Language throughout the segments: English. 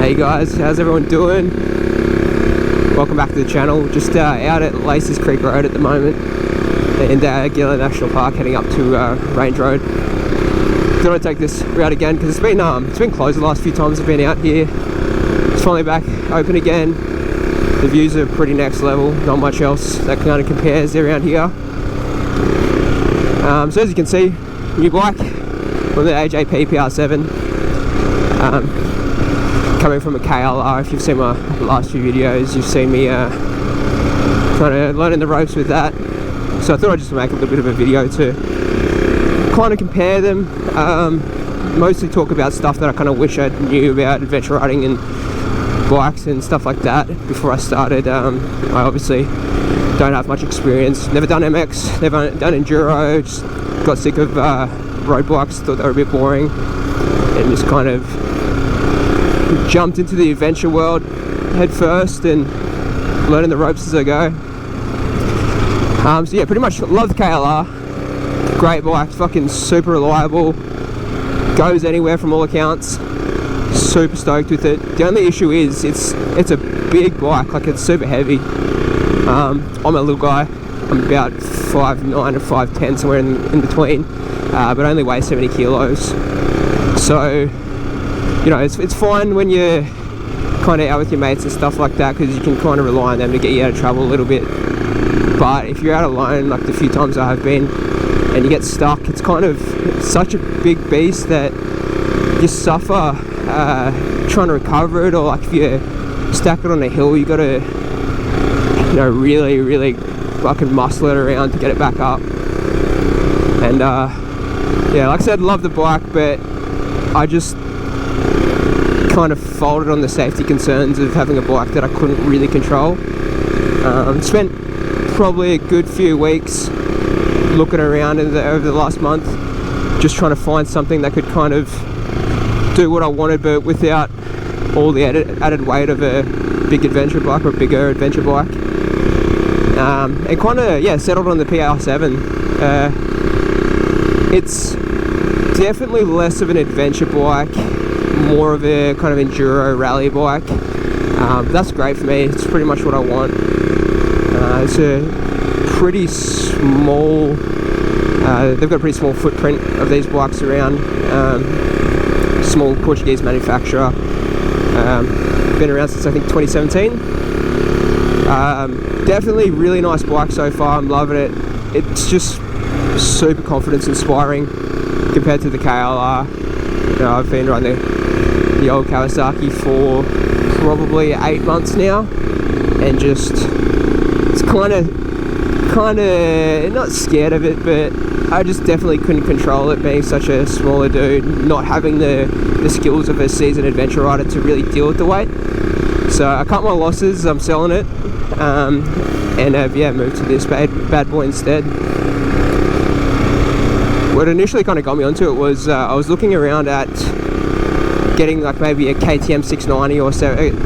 Hey guys, how's everyone doing? Welcome back to the channel. Just out at Laces Creek Road at the moment in Gila National Park, heading up to Range Road. Thought I'd take this route again because it's been closed the last few times I've been out here. It's finally back open again. The views are pretty next level, not much else that kind of compares around here. So as you can see, new bike from the AJP PR7. Coming from a KLR. If you've seen my last few videos, you've seen me kind of learning the ropes with that. So I thought I'd just make a little bit of a video to kind of compare them. Mostly talk about stuff that I kind of wish I knew about adventure riding and bikes and stuff like that before I started. I obviously don't have much experience. Never done MX, never done enduro. Just got sick of road bikes. Thought they were a bit boring, and just kind of jumped into the adventure world head first and learning the ropes as I go. So yeah, pretty much love the KLR. Great bike, fucking super reliable, goes anywhere from all accounts. Super stoked with it. The only issue is it's a big bike, like it's super heavy. I'm a little guy. I'm about 5'9" or 5'10", somewhere in between, but only weigh 70 kilos. So you know, it's fine when you're kind of out with your mates and stuff like that, because you can kind of rely on them to get you out of trouble a little bit. But if you're out alone, like the few times I have been, and you get stuck, it's kind of such a big beast that you suffer trying to recover it, or like if you stack it on a hill, you gotta, you know, really fucking muscle it around to get it back up. And yeah, like I said, love the bike, but I just kind of folded on the safety concerns of having a bike that I couldn't really control. Spent probably a good few weeks looking around over the last month, just trying to find something that could kind of do what I wanted, but without all the added weight of a big adventure bike or a bigger adventure bike. And kind of, yeah, settled on the PR7. It's definitely less of an adventure bike, more of a kind of enduro rally bike. That's great for me. It's pretty much what I want. It's a pretty small, they've got a pretty small footprint of these bikes around. Small Portuguese manufacturer. Been around since I think 2017. Definitely really nice bike so far. I'm loving it. It's just super confidence inspiring compared to the KLR. You know, I've been riding the old Kawasaki for probably 8 months now, and just it's kind of not scared of it, but I just definitely couldn't control it, being such a smaller dude, not having the skills of a seasoned adventure rider to really deal with the weight. So I cut my losses. I'm selling it, and yeah, moved to this bad boy instead. What initially kind of got me onto it was I was looking around at getting like maybe a KTM 690 or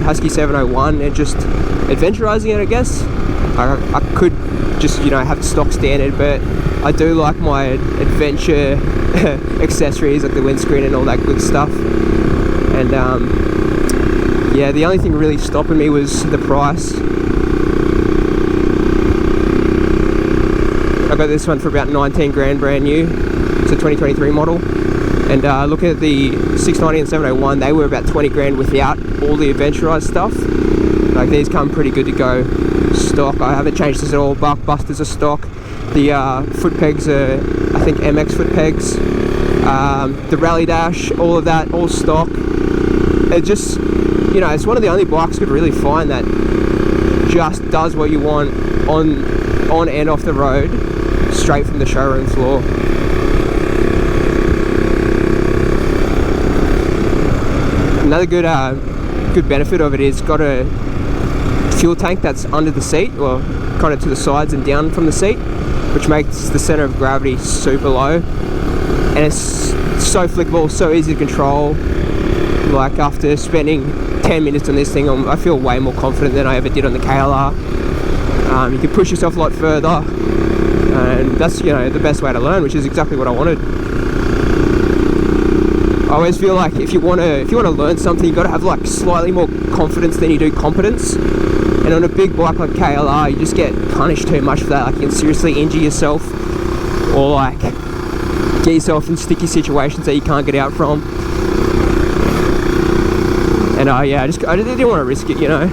Husky 701 and just adventurizing it, I guess. I could just, you know, have the stock standard, but I do like my adventure accessories like the windscreen and all that good stuff. And yeah, the only thing really stopping me was the price. I got this one for about 19 grand brand new. It's a 2023 model. And looking at the 690 and 701, they were about 20 grand without all the adventurized stuff. Like, these come pretty good to go stock. I haven't changed this at all. Bark busters are stock. The foot pegs are, I think, MX foot pegs. The rally dash, all of that, all stock. It just, you know, it's one of the only bikes I could really find that just does what you want on and off the road, straight from the showroom floor. Another good benefit of it is got a fuel tank that's under the seat, or kind of to the sides and down from the seat, which makes the center of gravity super low, and it's so flickable, so easy to control. Like, after spending 10 minutes on this thing, I feel way more confident than I ever did on the KLR. You can push yourself a lot further, and that's, you know, the best way to learn, which is exactly what I wanted. always feel like if you want to learn something, you've got to have like slightly more confidence than you do competence. And on a big bike like KLR, you just get punished too much for that. Like you can seriously injure yourself, or like get yourself in sticky situations that you can't get out from. And yeah, I didn't want to risk it, you know.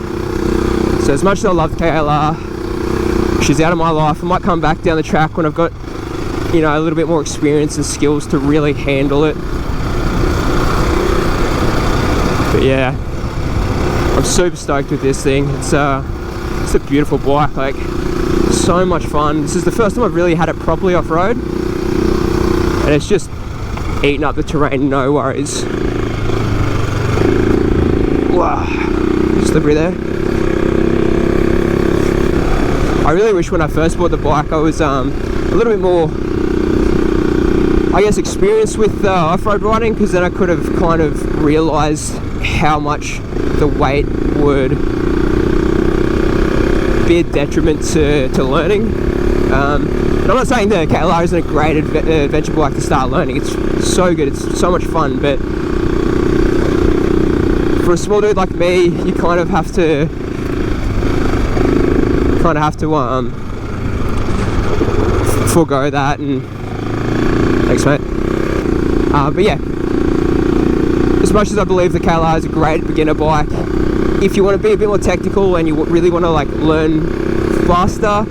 So as much as I love KLR, she's out of my life. I might come back down the track when I've got, you know, a little bit more experience and skills to really handle it. But yeah, I'm super stoked with this thing. It's a beautiful bike, like so much fun. This is the first time I've really had it properly off-road, and it's just eating up the terrain, no worries. Wow, slippery there. I really wish when I first bought the bike I was a little bit more, I guess, experienced with off-road riding, because then I could have kind of realised how much the weight would be a detriment to learning. And I'm not saying that KLR isn't a great adventure bike to start learning. It's so good, it's so much fun, but for a small dude like me, you kind of have to forego that. And thanks, mate. But yeah, as much as I believe the KLR is a great beginner bike, if you want to be a bit more technical and you really want to like learn faster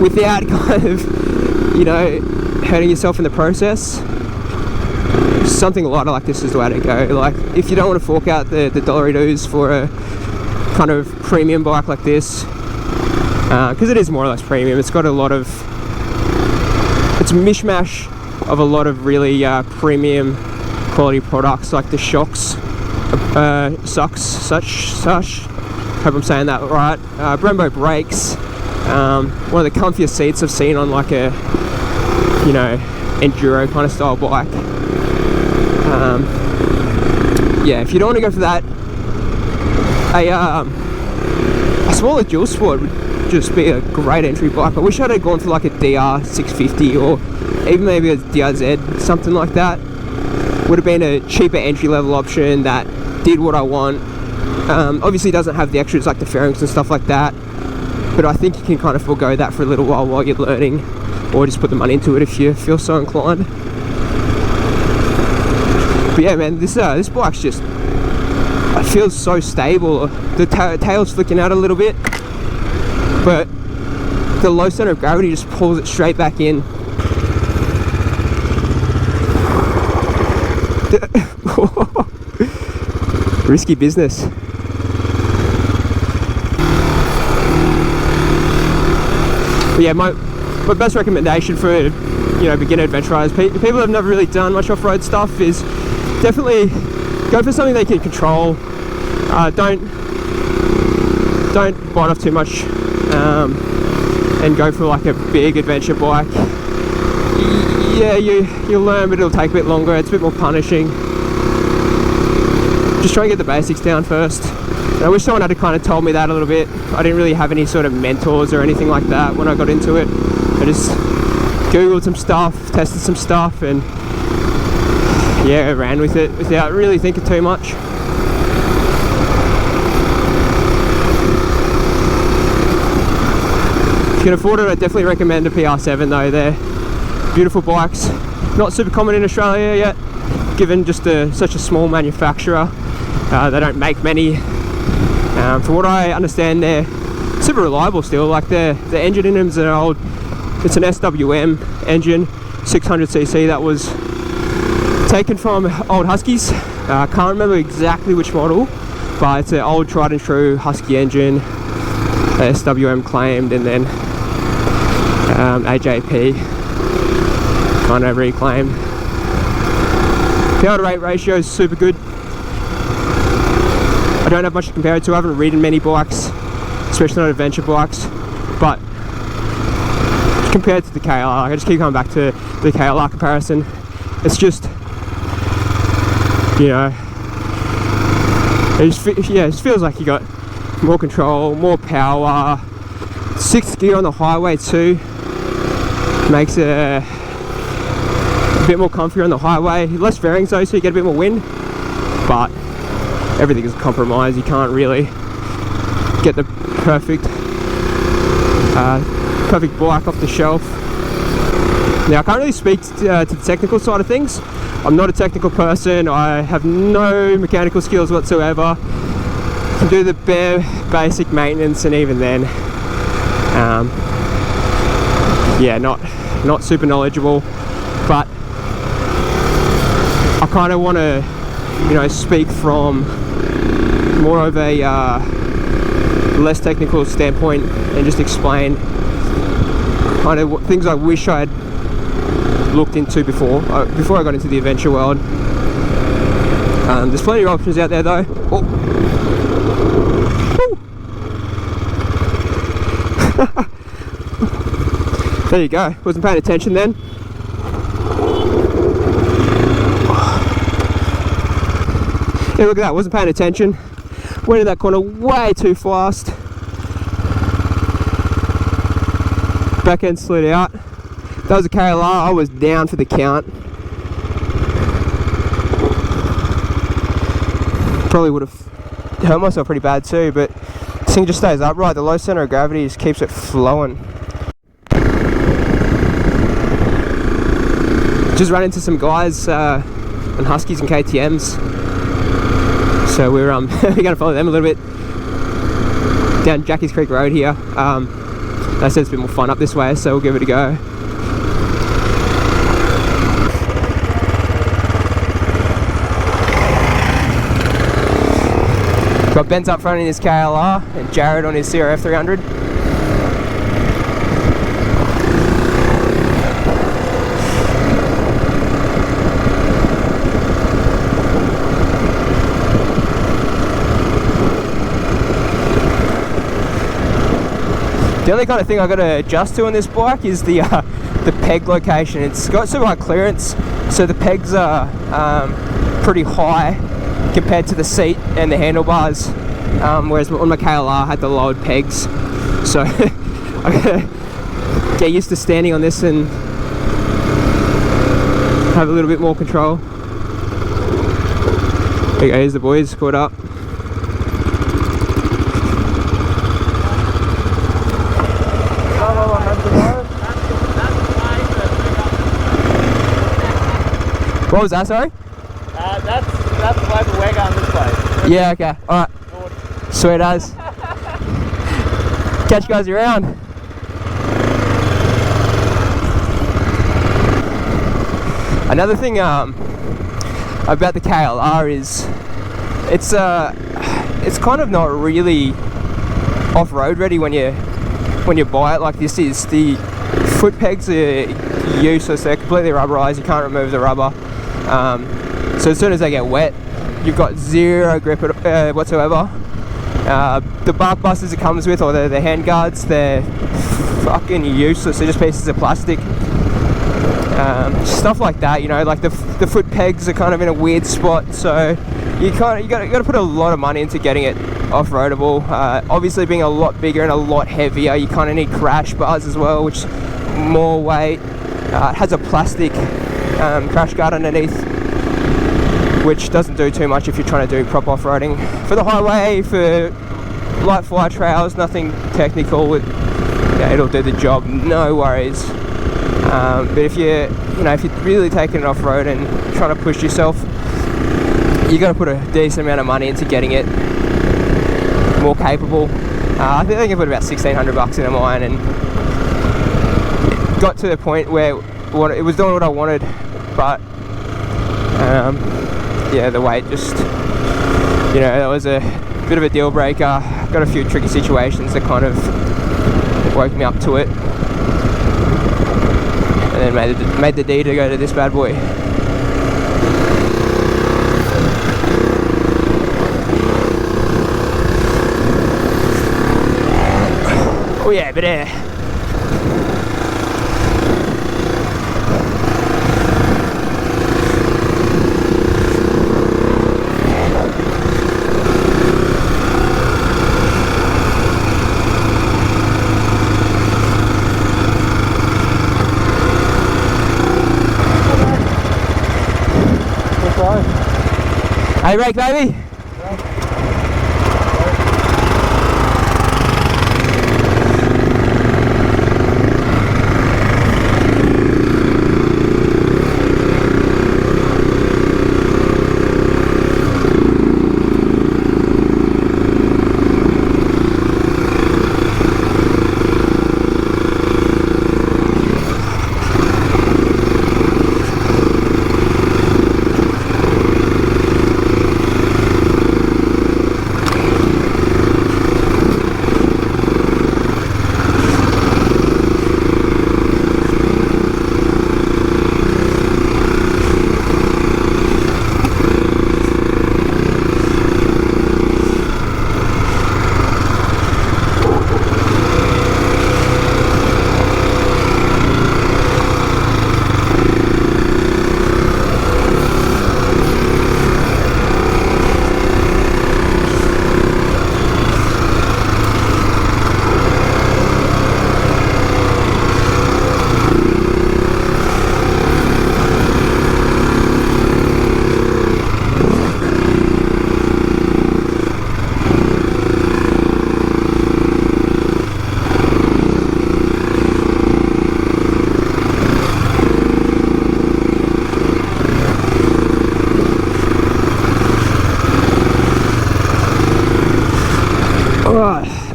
without kind of, you know, hurting yourself in the process, something lighter like this is the way to go. Like if you don't want to fork out the $1 for a kind of premium bike like this, because it is more or less premium, it's got a lot of, it's a mishmash of a lot of really premium quality products, like the shocks, such, hope I'm saying that right, Brembo brakes, one of the comfiest seats I've seen on like a, you know, enduro kind of style bike. Yeah, if you don't want to go for that, a smaller dual sport would just be a great entry bike. I wish I'd have gone for like a DR650 or even maybe a DRZ, something like that. Would have been a cheaper entry level option that did what I want. Obviously doesn't have the extras like the fairings and stuff like that, but I think you can kind of forego that for a little while you're learning, or just put the money into it if you feel so inclined. But yeah, man, this bike's just, it feels so stable. The tail's flicking out a little bit, but the low center of gravity just pulls it straight back in. Risky business. But yeah, my best recommendation for, you know, beginner adventure riders, people who have never really done much off-road stuff, is definitely go for something they can control. Don't bite off too much, and go for like a big adventure bike. Yeah, you'll learn, but it'll take a bit longer. It's a bit more punishing. Just try and get the basics down first. And I wish someone had kind of told me that a little bit. I didn't really have any sort of mentors or anything like that when I got into it. I just googled some stuff, tested some stuff, and yeah, ran with it without really thinking too much. If you can afford it, I definitely recommend a PR7 though. They're beautiful bikes, not super common in Australia yet, given just such a small manufacturer. They don't make many. From what I understand, they're super reliable still. Like the engine in them is it's an SWM engine, 600cc, that was taken from old Huskies. I can't remember exactly which model, but it's an old tried and true Husky engine, SWM claimed, and then AJP kind of reclaimed. Power to weight ratio is super good. I don't have much to compare it to. I haven't ridden many bikes, especially not adventure bikes, but compared to the KLR, I just keep coming back to the KLR comparison. It's just, you know, it just feels like you got more control, more power. 6th gear on the highway too makes a a bit more comfier on the highway. Less fairings though, so you get a bit more wind. But everything is a compromise. You can't really get the perfect bike off the shelf. Now I can't really speak to the technical side of things. I'm not a technical person. I have no mechanical skills whatsoever. Can do the bare basic maintenance, and even then, yeah, not super knowledgeable. But I kind of want to, you know, speak from more of a less technical standpoint and just explain kind of things I wish I had looked into before I got into the adventure world. There's plenty of options out there though. Oh. There you go. Wasn't paying attention then. Yeah, look at that. Wasn't paying attention. Went in that corner way too fast. Back end slid out. That was a KLR. I was down for the count. Probably would have hurt myself pretty bad too, but this thing just stays upright. The low center of gravity just keeps it flowing. Just ran into some guys on Huskies and KTMs, so we're we're gonna follow them a little bit down Jackie's Creek Road here. They said it's a bit more fun up this way, so we'll give it a go. Got Ben's up front in his KLR and Jared on his CRF 300. The only kind of thing I've got to adjust to on this bike is the peg location. It's got super high clearance, so the pegs are pretty high compared to the seat and the handlebars, whereas on my KLR I had the lowered pegs, so I gotta get used to standing on this and have a little bit more control. There you go, here's the boys caught up. What was that, sorry? That's the way we're going this way. Yeah, okay. Alright. Sweet as. Catch you guys around. Another thing about the KLR is it's kind of not really off-road ready when you buy it like this is. The foot pegs are useless. They're completely rubberized. You can't remove the rubber. So as soon as they get wet, you've got zero grip whatsoever. The bark busters it comes with, or the hand guards, they're fucking useless. They're just pieces of plastic. Stuff like that, you know, like the foot pegs are kind of in a weird spot, so you got to put a lot of money into getting it off-roadable. Obviously, being a lot bigger and a lot heavier, you kind of need crash bars as well, which is more weight. It has a plastic crash guard underneath, which doesn't do too much if you're trying to do proper off-roading. For the highway, for light fly trails, nothing technical. It'll do the job, no worries. But if you're really taking it off-road and trying to push yourself, you got to put a decent amount of money into getting it more capable. I think I can put about $1,600 into mine, and it got to the point where it was doing what I wanted, but yeah, the weight just, that was a bit of a deal breaker. Got a few tricky situations that kind of woke me up to it, and then made the D to go to this bad boy. Oh yeah, but A-brake, baby.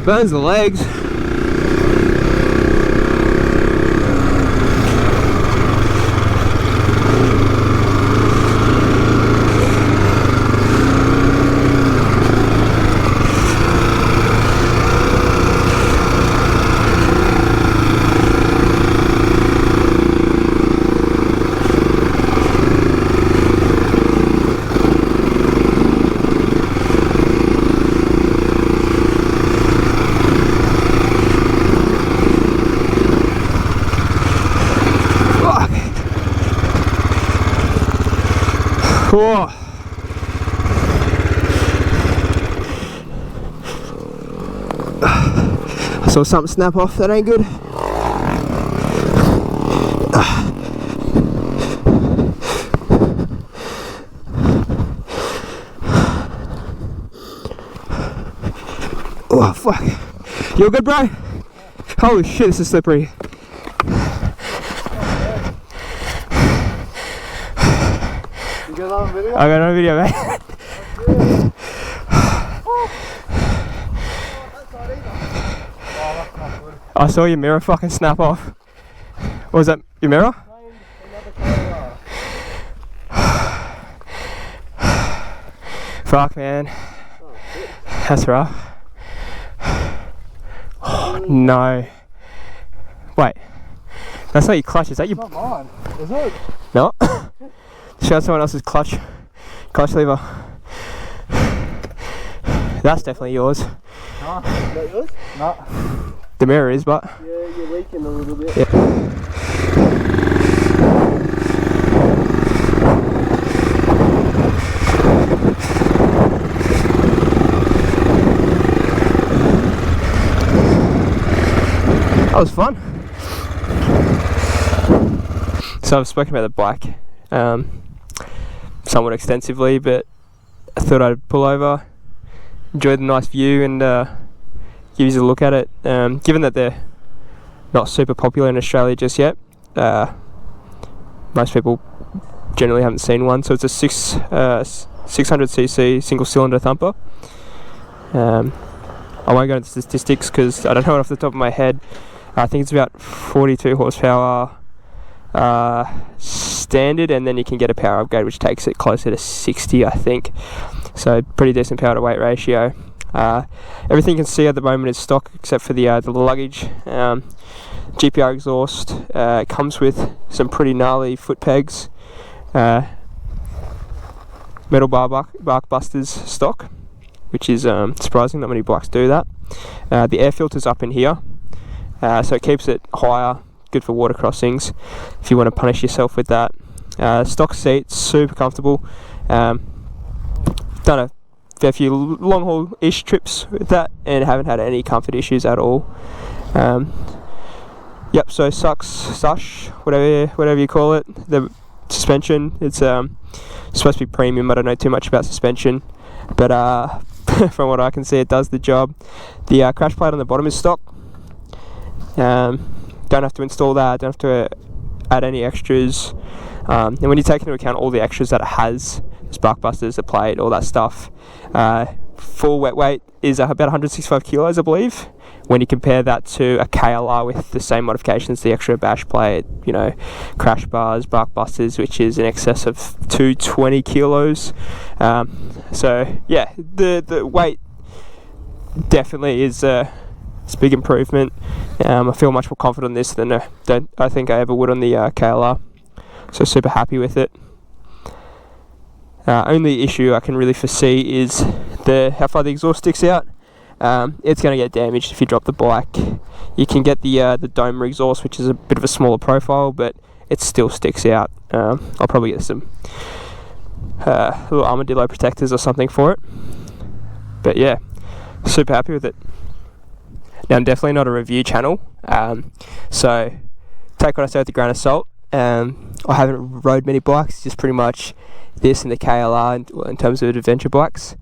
Burns the legs. Whoa. I saw something snap off, that ain't good. Oh fuck. You all good, bro? Holy shit, this is slippery. I got no video, mate. I saw your mirror fucking snap off. What was that, your mirror? Fuck, man. That's rough. Oh, no. Wait. That's not your clutch, is that your... It's not mine, is it? No. Show someone else's clutch lever. That's definitely yours. No, is that yours? No. The mirror is, but... Yeah, you're leaking a little bit. Yeah. That was fun. So I've spoken about the bike somewhat extensively, but I thought I'd pull over, enjoy the nice view, and give you a look at it. Given that they're not super popular in Australia just yet, most people generally haven't seen one. So it's a 600cc single cylinder thumper. I won't go into statistics because I don't know it off the top of my head. I think it's about 42 horsepower standard, and then you can get a power upgrade which takes it closer to 60, I think. So pretty decent power to weight ratio. Everything you can see at the moment is stock except for the luggage. GPR exhaust. It comes with some pretty gnarly foot pegs, metal bark busters stock, which is surprising. Not many bikes do that. The air filter's up in here, so it keeps it higher. Good for water crossings if you want to punish yourself with that. Stock seats, super comfortable. Done a fair few long haul ish trips with that and haven't had any comfort issues at all. Yep, so sush, whatever you call it. The suspension. It's supposed to be premium. I don't know too much about suspension, but from what I can see, it does the job. The crash plate on the bottom is stock. Don't have to install that, don't have to add any extras. And when you take into account all the extras that it has, the spark busters, the plate, all that stuff, full wet weight is about 165 kilos, I believe. When you compare that to a KLR with the same modifications, the extra bash plate, you know, crash bars, spark busters, which is in excess of 220 kilos. So yeah, the weight definitely is it's a big improvement. I feel much more confident in this than I think I ever would on the KLR. So super happy with it. Only issue I can really foresee is how far the exhaust sticks out. It's going to get damaged if you drop the bike. You can get the dome exhaust, which is a bit of a smaller profile, but it still sticks out. I'll probably get some little armadillo protectors or something for it. But yeah, super happy with it. Now, I'm definitely not a review channel, so take what I say with a grain of salt. I haven't rode many bikes, just pretty much this and the KLR in terms of adventure bikes.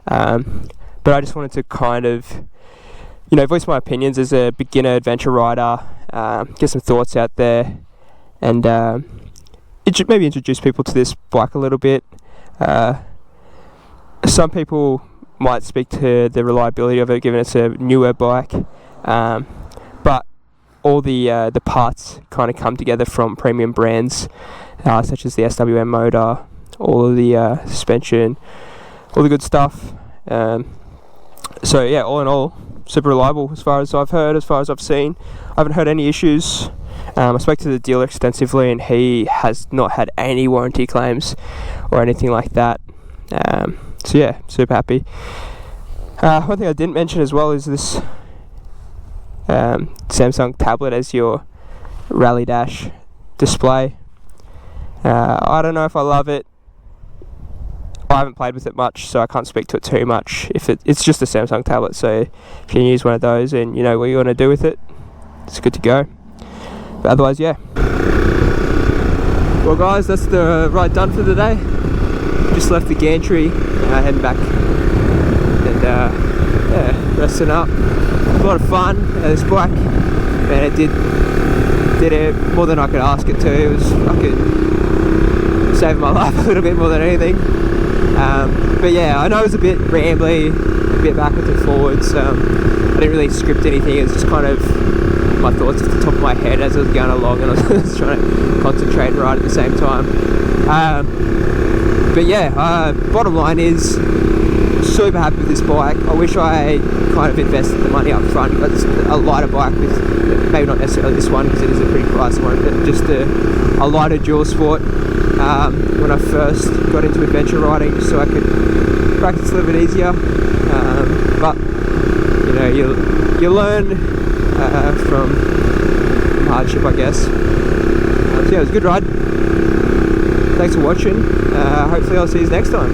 But I just wanted to kind of, voice my opinions as a beginner adventure rider, get some thoughts out there, and maybe introduce people to this bike a little bit. Some people might speak to the reliability of it, given it's a newer bike, but all the parts kind of come together from premium brands, such as the SWM motor, all of the suspension, all the good stuff. So yeah, all in all, super reliable as far as I've heard, as far as I've seen. I haven't heard any issues. I spoke to the dealer extensively, and he has not had any warranty claims or anything like that. So yeah, super happy. One thing I didn't mention as well is this Samsung tablet as your Rally Dash display. I don't know if I love it. I haven't played with it much, so I can't speak to it too much. It's just a Samsung tablet, so if you can use one of those and you know what you want to do with it, it's good to go. But otherwise, yeah. Well guys, that's the ride done for the day. Just left the gantry, heading back and yeah, resting up. A lot of fun. This bike, man, it did it more than I could ask it to. It was fucking saving my life a little bit more than anything. But yeah, I know it was a bit rambly, a bit backwards and forwards. I didn't really script anything. It was just kind of my thoughts off the top of my head as I was going along, and I was trying to concentrate and ride at the same time. But yeah, bottom line is, super happy with this bike. I wish I kind of invested the money up front. But it's a lighter bike with, maybe not necessarily this one because it is a pretty pricey one, but just a lighter dual sport. When I first got into adventure riding, just so I could practice a little bit easier. But you learn from hardship, I guess. So yeah, it was a good ride. Thanks for watching. Hopefully I'll see you next time.